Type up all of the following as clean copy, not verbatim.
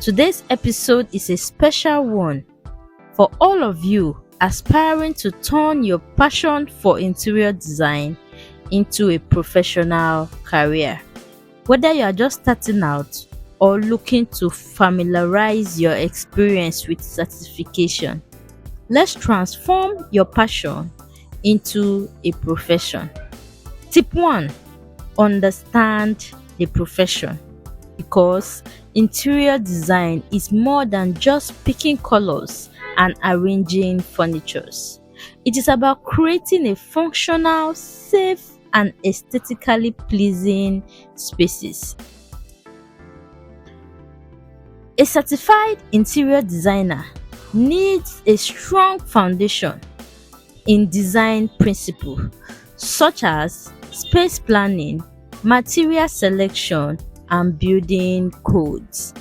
Today's episode is a special one for all of you aspiring to turn your passion for interior design into a professional career. Whether you are just starting out or looking to familiarize your experience with certification, let's transform your passion into a profession. Tip 1: understand the profession, because interior design is more than just picking colors and arranging furnitures. It is about creating a functional, safe, and aesthetically pleasing spaces. A certified interior designer needs a strong foundation in design principles such as space planning, material selection, and building codes,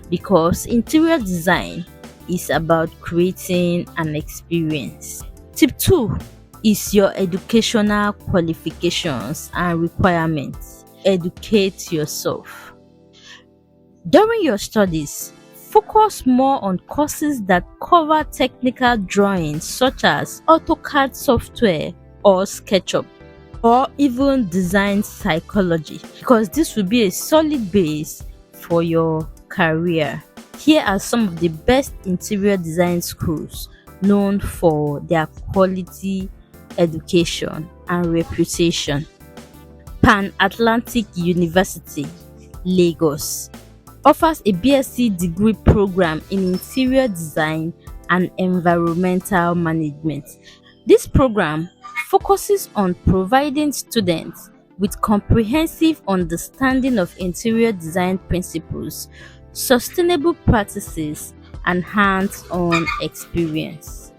because interior design is about creating an experience. Tip 2 is your educational qualifications and requirements. Educate yourself. During your studies, focus more on courses that cover technical drawings such as AutoCAD software or SketchUp, or even design psychology, because this will be a solid base for your career. Here are some of the best interior design schools known for their quality education and reputation. Pan Atlantic University, Lagos, offers a BSc degree program in interior design and environmental management. This program focuses on providing students with comprehensive understanding of interior design principles, sustainable practices, and hands-on experience.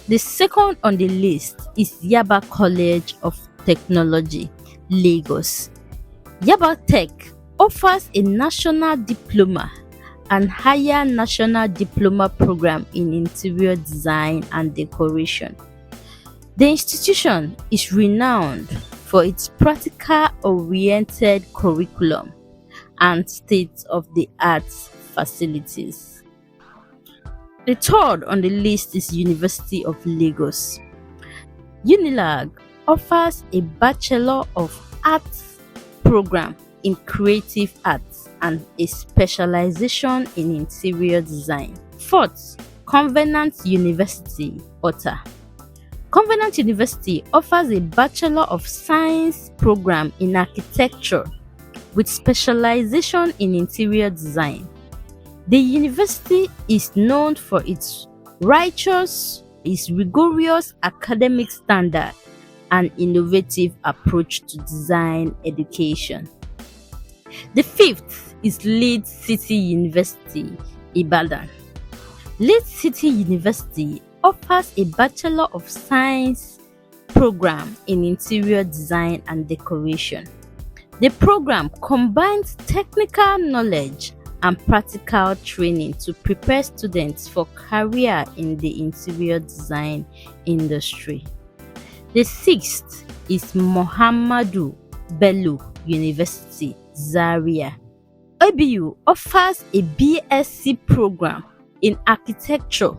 The second on the list is Yaba College of Technology, Lagos. Yaba Tech offers a national diploma and higher national diploma program in interior design and decoration. The institution is renowned for its practical-oriented curriculum and state-of-the-art facilities. The third on the list is University of Lagos. UNILAG offers a Bachelor of Arts program in creative arts and a specialization in interior design. Fourth, Covenant University, Ota. Covenant University offers a Bachelor of Science program in architecture with specialization in interior design. The university is known for its rigorous academic standard and innovative approach to design education. The fifth is Leeds City University, Ibadan. Leeds City University offers a Bachelor of Science program in interior design and decoration. The program combines technical knowledge and practical training to prepare students for career in the interior design industry. The sixth is Muhammadu Bello University, Zaria. ABU offers a BSc program in architecture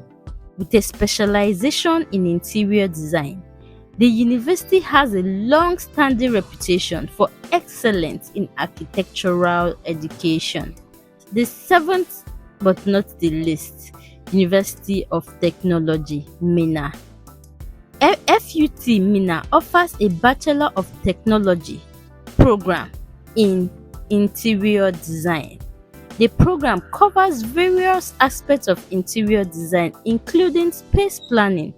with a specialization in interior design. The university has a long-standing reputation for excellence in architectural education. The seventh, but not the least, University of Technology, Minna. FUT Minna offers a Bachelor of Technology program in interior design. The program covers various aspects of interior design, including space planning,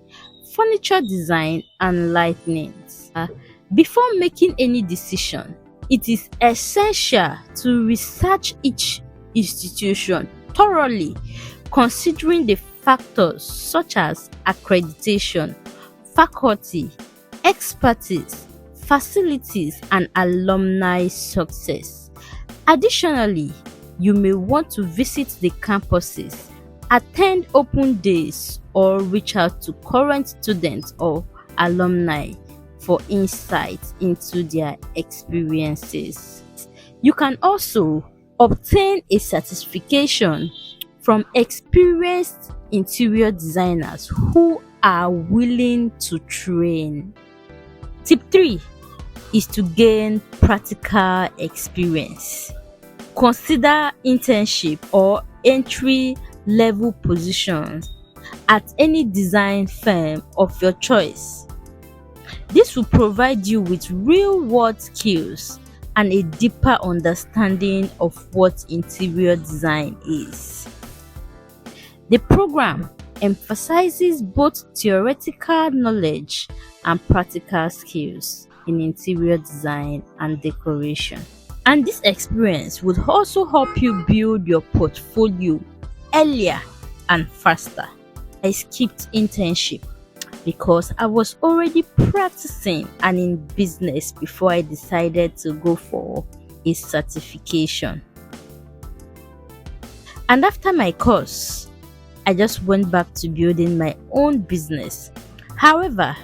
furniture design, and lighting. Before making any decision, it is essential to research each institution thoroughly, considering the factors such as accreditation, faculty, expertise, facilities, and alumni success. Additionally, you may want to visit the campuses, attend open days, or reach out to current students or alumni for insights into their experiences. You can also Obtain a certification from experienced interior designers who are willing to train. Tip 3 is to gain practical experience. Consider internship or entry level positions at any design firm of your choice. This will provide you with real world skills and a deeper understanding of what interior design is. The program emphasizes both theoretical knowledge and practical skills in interior design and decoration. And this experience would also help you build your portfolio earlier and faster. I skipped internship because I was already practicing and in business before I decided to go for a certification. And after my course, I just went back to building my own business. However,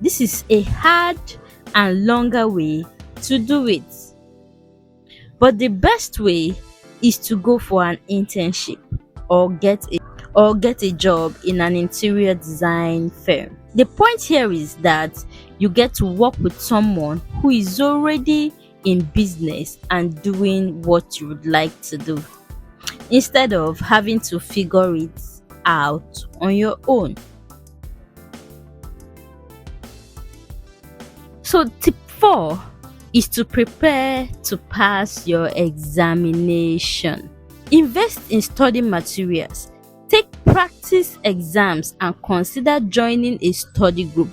this is a hard and longer way to do it. But the best way is to go for an internship or get a job in an interior design firm. The point here is that you get to work with someone who is already in business and doing what you would like to do, instead of having to figure it out on your own. So tip 4 is to prepare to pass your examination. Invest in study materials, take practice exams, and consider joining a study group.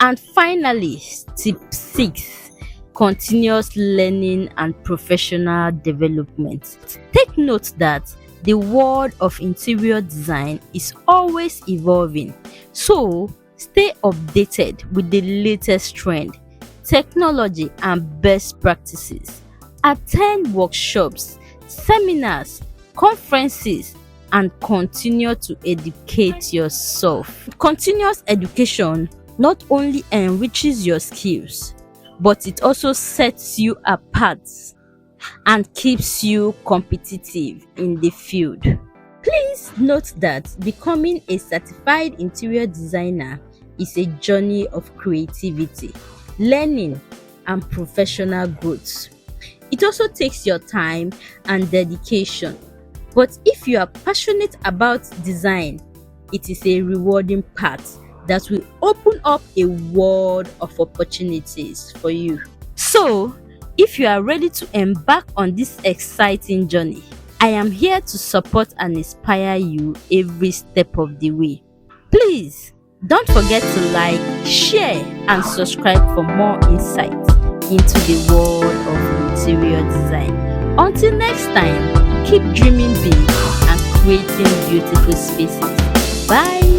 And finally, tip 6, continuous learning and professional development. Take note that the world of interior design is always evolving, so stay updated with the latest trend, technology, and best practices. Attend workshops, seminars, conferences, and continue to educate yourself. Continuous education not only enriches your skills, but it also sets you apart and keeps you competitive in the field. Please note that becoming a certified interior designer is a journey of creativity, learning, and professional growth. It also takes your time and dedication, but if you are passionate about design, it is a rewarding path that will open up a world of opportunities for you. So, if you are ready to embark on this exciting journey, I am here to support and inspire you every step of the way. Please don't forget to like, share, and subscribe for more insights into the world of interior design. Until next time, keep dreaming big and creating beautiful spaces. Bye.